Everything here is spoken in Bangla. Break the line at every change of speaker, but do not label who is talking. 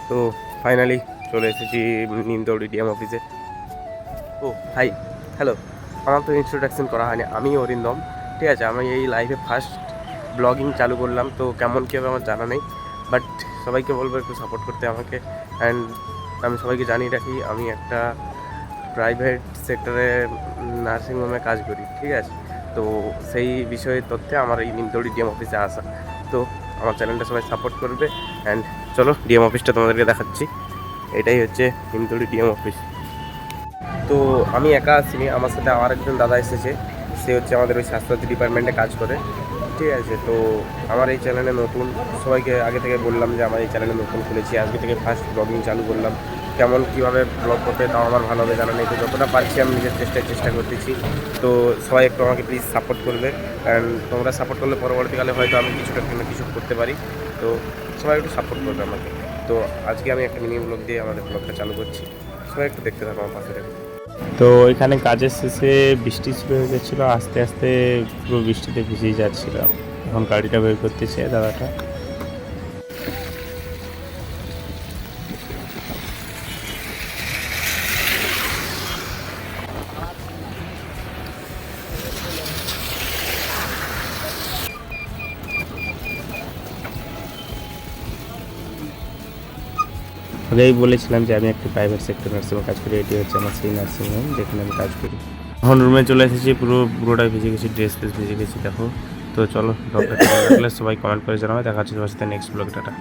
তো ফাইনালি চলে এসেছি নিমতৌড়ি ডিএম অফিসে। ও হাই, হ্যালো। আমার তো ইন্ট্রোডাকশন করা হয়নি, আমি অরিন্দম। ঠিক আছে, আমি এই লাইফে ফার্স্ট ব্লগিং চালু করলাম, তো কেমন কী হবে আমার জানা নেই, বাট সবাইকে বলবো একটু সাপোর্ট করতে আমাকে। অ্যান্ড আমি সবাইকে জানিয়ে রাখি, আমি একটা প্রাইভেট সেক্টরে নার্সিংহোমে কাজ করি। ঠিক আছে, তো সেই বিষয়ে তথ্যে আমার এই নিমতৌড়ি ডিএম অফিসে আসা। তো আমার চ্যানেলটা সবাই সাপোর্ট করবে। অ্যান্ড চলো ডিএম অফিসটা তোমাদেরকে দেখাচ্ছি। এটাই হচ্ছে নিমতৌড়ি ডিএম অফিস। তো আমি একা আসিনি, আমার সাথে আমার একজন দাদা এসেছে। সে হচ্ছে আমাদের ওই স্বাস্থ্যসাথী ডিপার্টমেন্টে কাজ করে। ঠিক আছে, তো আমার এই চ্যানেলে নতুন, সবাইকে আগে থেকে বললাম যে আমার এই চ্যানেলে নতুন খুলেছি, আজকে থেকে ফার্স্ট ব্লগিং চালু করলাম। কেমন কীভাবে ব্লগ করতে তাও আমার ভালোভাবে জানা নেই, তো যতটা পারছি আমি নিজের চেষ্টা করতেছি। তো সবাই একটু আমাকে প্লিজ সাপোর্ট করবে, কারণ তোমরা সাপোর্ট করলে পরবর্তীকালে হয়তো আমি কিছুটা কিছু করতে পারি। তো সবাই একটু সাপোর্ট করবে আমাকে। তো আজকে আমি একটা মিনি ব্লগ দিয়ে আমাদের ব্লগটা চালু করছি, সবাই একটু দেখতে থাকো আমার পাশে থেকে। তো এখানে কাজের শেষে বৃষ্টি শুরু হয়ে গেছিলো, আস্তে আস্তে পুরো বৃষ্টিতে ভিজেই যাচ্ছিল। এখন গাড়িটা বের করতেছে দাদাটা। আগেই বলেছিলাম যে আমি একটা প্রাইভেট সেক্টর নার্সিংহোমে কাজ করি, এটি হচ্ছে আমার সেই নার্সিংহোম যেখানে আমি কাজ করি। এখন রুমে চলে এসেছি, পুরোটাই ভিজে গেছি, ড্রেস ভিজে গেছি দেখো। তো চলো, ব্লগটা কেমন লাগলে সবাই কমেন্ট করে জানাবে। দেখা হচ্ছে তোমার সাথে নেক্সট ব্লগটা।